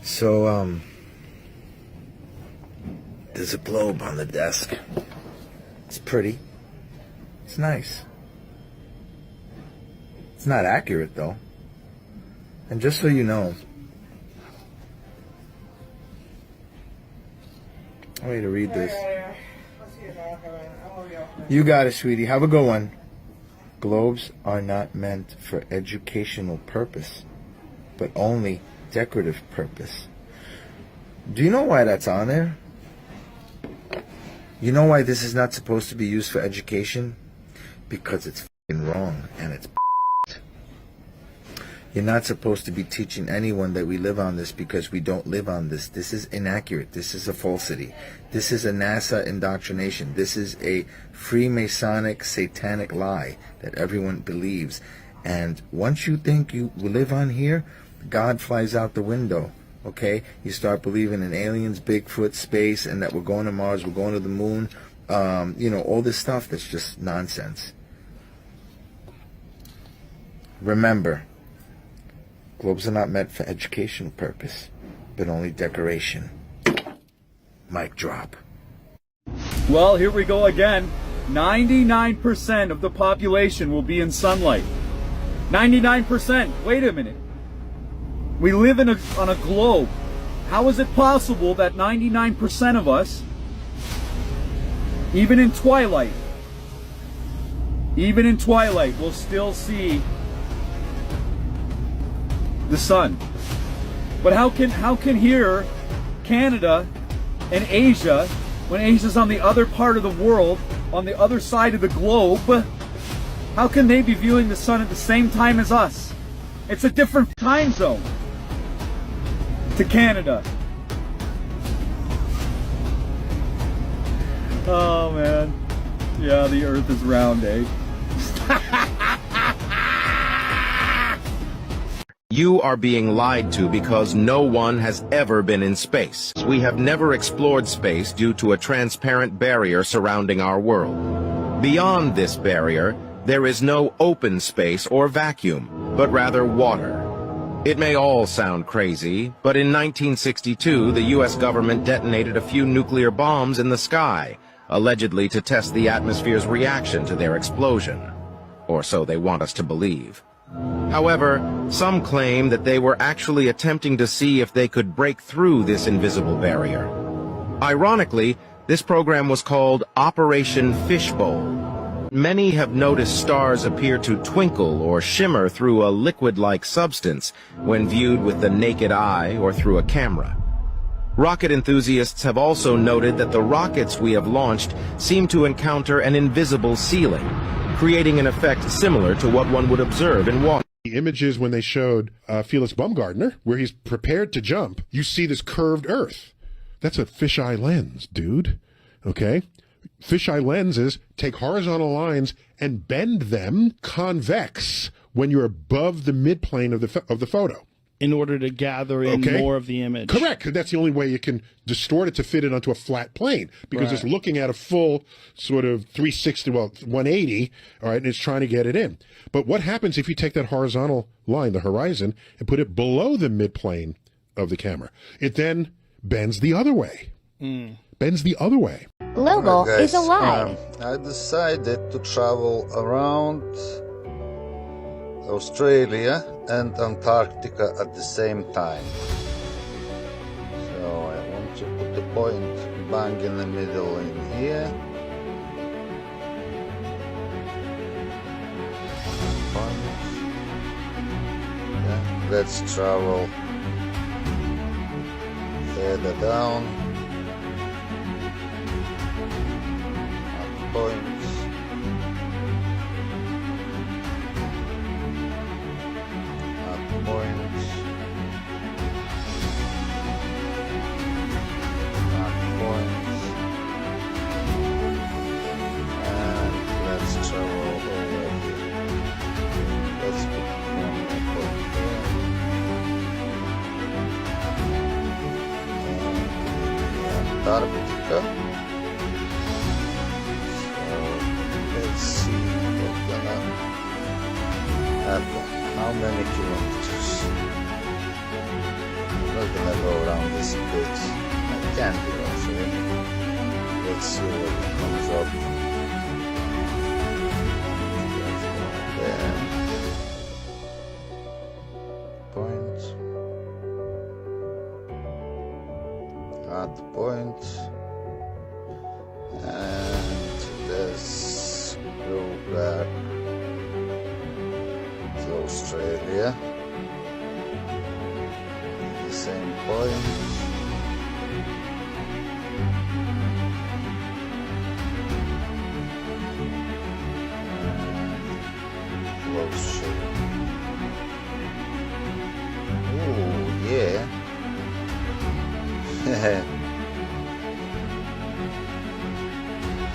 So, there's a globe on the desk. It's pretty. It's nice. It's not accurate, though. And just so you know, I want you to read this. You got it, sweetie. Have a good one. Globes are not meant for educational purpose, but only decorative purpose. Do you know why that's on there? You know why this is not supposed to be used for education? Because it's f***ing wrong, and it's You're not supposed to be teaching anyone that we live on this, because we don't live on this. This is inaccurate. This is a falsity. This is a NASA indoctrination. This is a Freemasonic satanic lie that everyone believes. And once you think you live on here, God flies out the window. Okay? You start believing in aliens, Bigfoot, space, and that we're going to Mars, we're going to the moon. All this stuff that's just nonsense. Remember, globes are not meant for educational purpose, but only decoration. Mic drop. Well, here we go again. 99% of the population will be in sunlight. 99%. Wait a minute. We live on a globe. How is it possible that 99% of us, even in twilight, will still see the sun? But how can here, Canada and Asia, when Asia's on the other part of the world, on the other side of the globe, how can they be viewing the sun at the same time as us? It's a different time zone to Canada. Oh man. Yeah, the earth is round, eh? You are being lied to because no one has ever been in space. We have never explored space due to a transparent barrier surrounding our world. Beyond this barrier, there is no open space or vacuum, but rather water. It may all sound crazy, but in 1962, the U.S. government detonated a few nuclear bombs in the sky, allegedly to test the atmosphere's reaction to their explosion. Or so they want us to believe. However, some claim that they were actually attempting to see if they could break through this invisible barrier. Ironically, this program was called Operation Fishbowl. Many have noticed stars appear to twinkle or shimmer through a liquid-like substance when viewed with the naked eye or through a camera. Rocket enthusiasts have also noted that the rockets we have launched seem to encounter an invisible ceiling, creating an effect similar to what one would observe in water. The images when they showed Felix Baumgartner, where he's prepared to jump, you see this curved Earth. That's a fisheye lens, dude. Okay? Fisheye lenses take horizontal lines and bend them convex when you're above the midplane of the photo. In order to gather in more of the image. Correct. That's the only way you can distort it to fit it onto a flat plane, because it's looking at a full sort of 360, well, 180, all right, and it's trying to get it in. But what happens if you take that horizontal line, the horizon, and put it below the midplane of the camera? It then bends the other way. Bends the other way. Global is alive. I decided to travel around Australia and Antarctica at the same time. So I want to put the point bang in the middle in here. Yeah, let's travel further down. At points. Antarctica. So let's see what's gonna happen. How many kilometers? I'm not gonna go this bit. It can be actually. Let's see what it comes up. There. Point. Add point. And let's go back to Australia. The same point. Close shape. Oh yeah.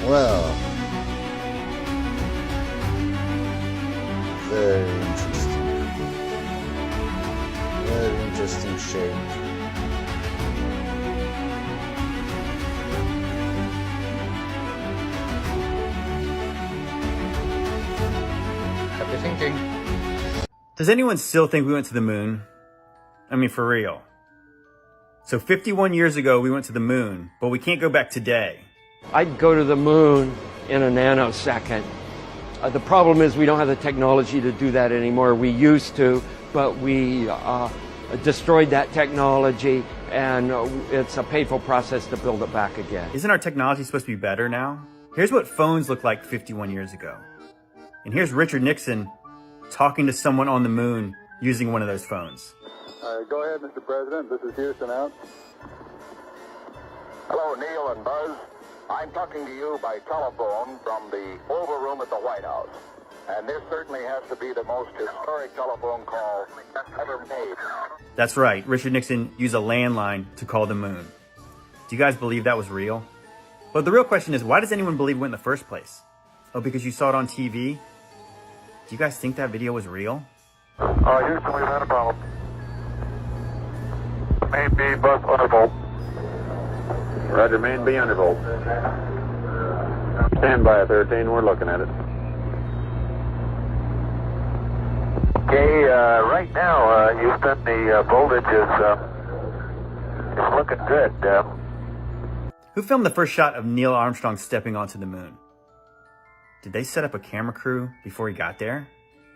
Well, very interesting. Very interesting shape. Happy thinking. Does anyone still think we went to the moon? I mean, for real. So 51 years ago, we went to the moon, but we can't go back today. I'd go to the moon in a nanosecond. The problem is we don't have the technology to do that anymore. We used to, but we destroyed that technology, and it's a painful process to build it back again. Isn't our technology supposed to be better now? Here's what phones looked like 51 years ago. And here's Richard Nixon talking to someone on the moon using one of those phones. Go ahead, Mr. President. This is Houston out. Hello, Neil and Buzz. I'm talking to you by telephone from the Oval Room at the White House. And this certainly has to be the most historic telephone call ever made. That's right. Richard Nixon used a landline to call the moon. Do you guys believe that was real? But the real question is, why does anyone believe it went in the first place? Oh, because you saw it on TV? Do you guys think that video was real? Houston, we've had a problem. Main B, bus undervolt. Roger, main B undervolt. Stand by 13, we're looking at it. Okay, right now, Houston, the voltage is looking good. Who filmed the first shot of Neil Armstrong stepping onto the moon? Did they set up a camera crew before he got there?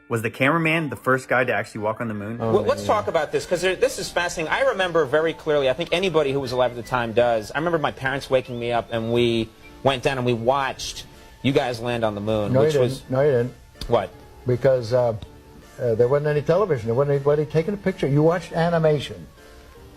Was the cameraman the first guy to actually walk on the moon? Well, let's talk about this, because this is fascinating. I remember very clearly, I think anybody who was alive at the time does. I remember my parents waking me up, and we went down and we watched you guys land on the moon. No, which you was didn't. No, you didn't. What? Because there wasn't any television. There wasn't anybody taking a picture. You watched animation.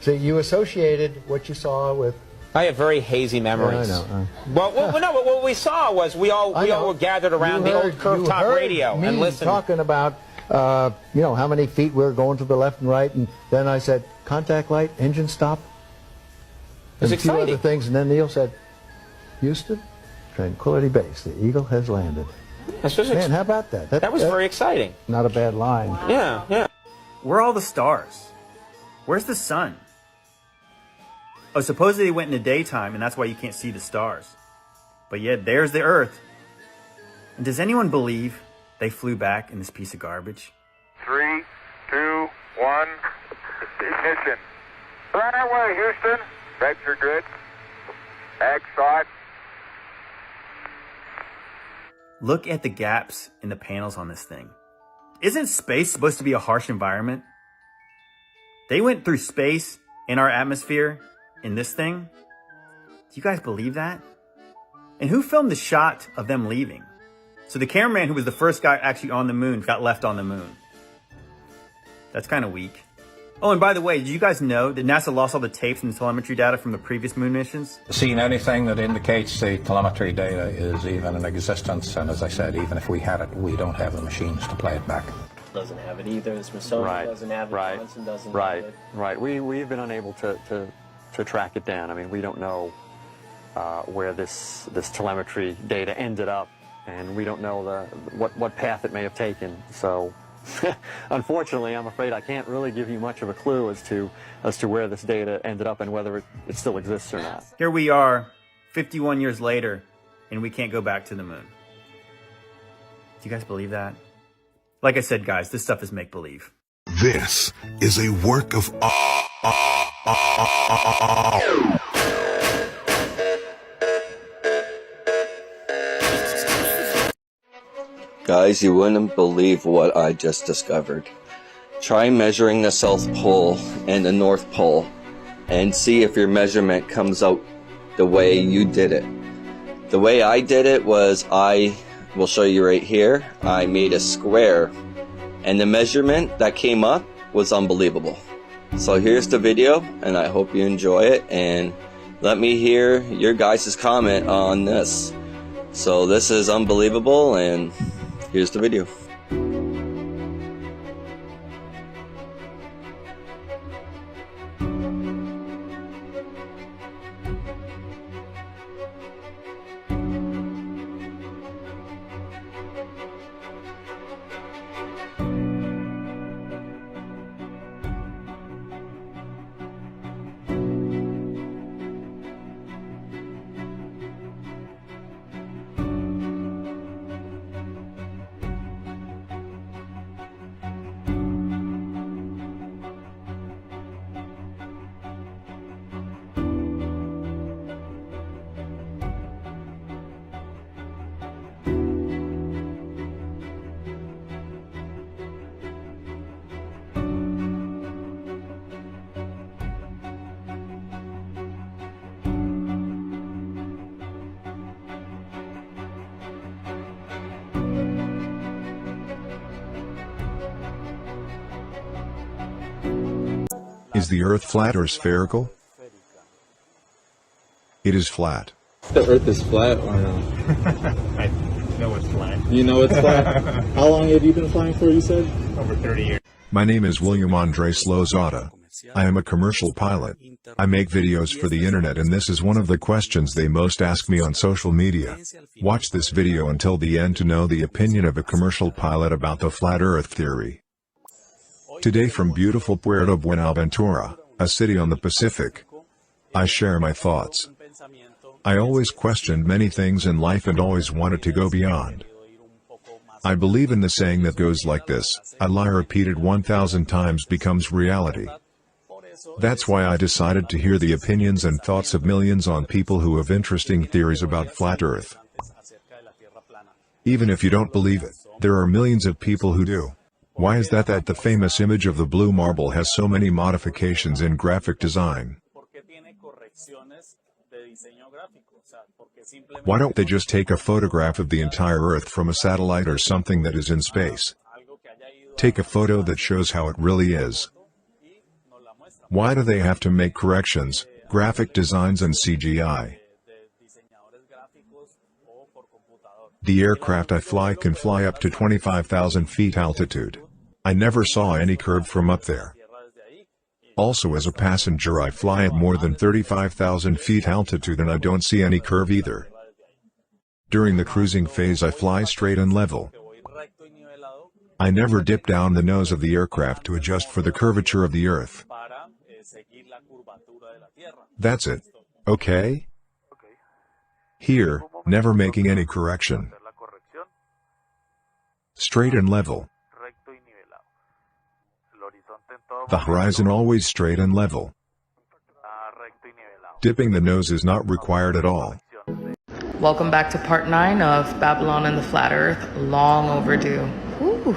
So you associated what you saw with... I have very hazy memories. Yeah, I know. Well, no, but what we saw was we all were gathered around the old curved top radio and listened. Talking about how many feet we were going to the left and right, and then I said contact light, engine stop, and a few other things, and then Neil said, Houston, Tranquility Base, the Eagle has landed. Man, how about that? That was very exciting. Not a bad line. Yeah. Where are all the stars? Where's the sun? Oh, supposedly they went in the daytime, and that's why you can't see the stars. But yet, there's the Earth. And does anyone believe they flew back in this piece of garbage? 3, 2, 1, ignition. Right away, Houston. Brakes are good. Excellent. Look at the gaps in the panels on this thing. Isn't space supposed to be a harsh environment? They went through space in our atmosphere in this thing? Do you guys believe that? And who filmed the shot of them leaving? So the cameraman who was the first guy actually on the moon got left on the moon. That's kind of weak. Oh, and by the way, did you guys know that NASA lost all the tapes and telemetry data from the previous moon missions? Seeing anything that indicates the telemetry data is even in existence, and as I said, even if we had it, we don't have the machines to play it back. Doesn't have it either. The Smithsonian doesn't have it. Johnson doesn't have it. Right. We've been unable to track it down. I mean, we don't know where this telemetry data ended up, and we don't know what path it may have taken. So, unfortunately, I'm afraid I can't really give you much of a clue as to where this data ended up and whether it still exists or not. Here we are, 51 years later, and we can't go back to the moon. Do you guys believe that? Like I said, guys, this stuff is make-believe. This is a work of Guys, you wouldn't believe what I just discovered. Try measuring the South Pole and the North Pole and see if your measurement comes out the way you did it. The way I did it was, I will show you right here, I made a square and the measurement that came up was unbelievable. So here's the video and I hope you enjoy it, and let me hear your guys' comment on this. So this is unbelievable, and here's the video. Is the Earth flat or spherical? It is flat. The Earth is flat or no? I know it's flat. You know it's flat? How long have you been flying for, you said? Over 30 years. My name is William Andres Lozada. I am a commercial pilot. I make videos for the internet, and this is one of the questions they most ask me on social media. Watch this video until the end to know the opinion of a commercial pilot about the flat Earth theory. Today from beautiful Puerto Buenaventura, a city on the Pacific, I share my thoughts. I always questioned many things in life and always wanted to go beyond. I believe in the saying that goes like this: a lie repeated 1,000 times becomes reality. That's why I decided to hear the opinions and thoughts of millions on people who have interesting theories about flat Earth. Even if you don't believe it, there are millions of people who do. Why is that the famous image of the blue marble has so many modifications in graphic design? Why don't they just take a photograph of the entire Earth from a satellite or something that is in space? Take a photo that shows how it really is. Why do they have to make corrections, graphic designs and CGI? The aircraft I fly can fly up to 25,000 feet altitude. I never saw any curve from up there. Also, as a passenger, I fly at more than 35,000 feet altitude and I don't see any curve either. During the cruising phase I fly straight and level. I never dip down the nose of the aircraft to adjust for the curvature of the Earth. That's it. Okay? Here, never making any correction. Straight and level. The horizon always straight and level. Dipping the nose is not required at all. Welcome back to part 9 of Babylon and the Flat Earth. Long overdue. Whew.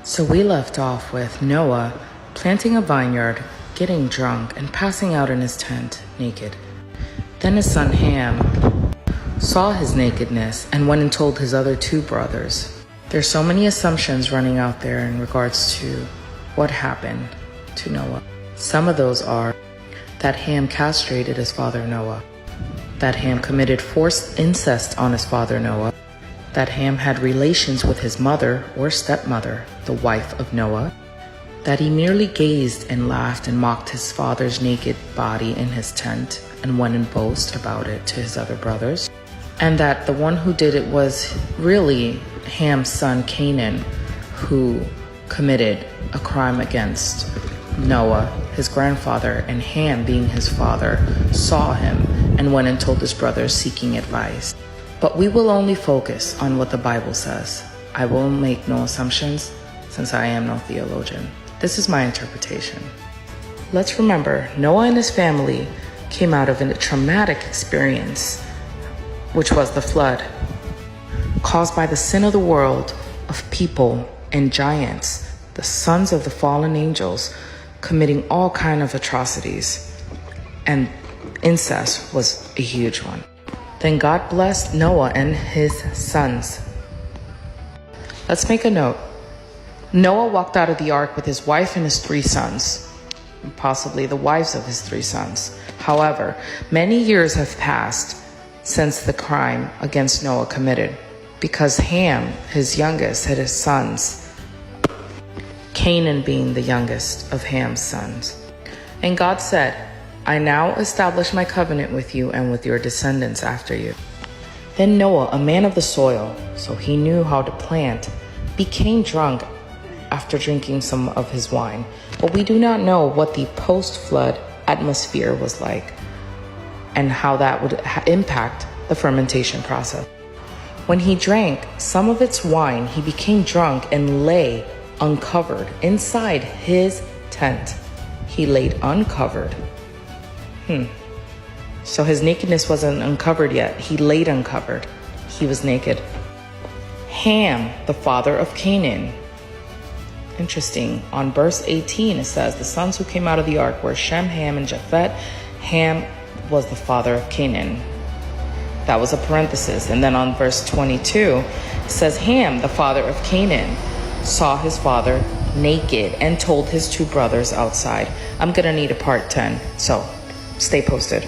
So we left off with Noah planting a vineyard, getting drunk, and passing out in his tent, naked. Then his son Ham saw his nakedness and went and told his other 2 brothers. There's so many assumptions running out there in regards to what happened to Noah. Some of those are that Ham castrated his father Noah, that Ham committed forced incest on his father Noah, that Ham had relations with his mother or stepmother, the wife of Noah, that he merely gazed and laughed and mocked his father's naked body in his tent and went and boasted about it to his other brothers, and that the one who did it was really Ham's son Canaan, who committed a crime against Noah, his grandfather, and Ham, being his father, saw him and went and told his brothers seeking advice. But we will only focus on what the Bible says. I will make no assumptions since I am no theologian. This is my interpretation. Let's remember, Noah and his family came out of a traumatic experience, which was the flood, caused by the sin of the world of people and giants, the sons of the fallen angels, committing all kind of atrocities. And incest was a huge one. Then God blessed Noah and his sons. Let's make a note. Noah walked out of the ark with his wife and his 3 sons, and possibly the wives of his 3 sons. However, many years have passed since the crime against Noah committed, because Ham, his youngest, had his sons, Canaan being the youngest of Ham's sons. And God said, I now establish my covenant with you and with your descendants after you. Then Noah, a man of the soil, so he knew how to plant, became drunk after drinking some of his wine. But we do not know what the post-flood atmosphere was like and how that would impact the fermentation process. When he drank some of its wine, he became drunk and lay uncovered inside his tent. He laid uncovered. So his nakedness wasn't uncovered yet. He laid uncovered. He was naked. Ham, the father of Canaan. Interesting. On verse 18, it says, the sons who came out of the ark were Shem, Ham, and Japheth. Ham was the father of Canaan. That was a parenthesis. And then on verse 22, it says, Ham, the father of Canaan, saw his father naked and told his 2 brothers outside. I'm going to need a part 10, so stay posted.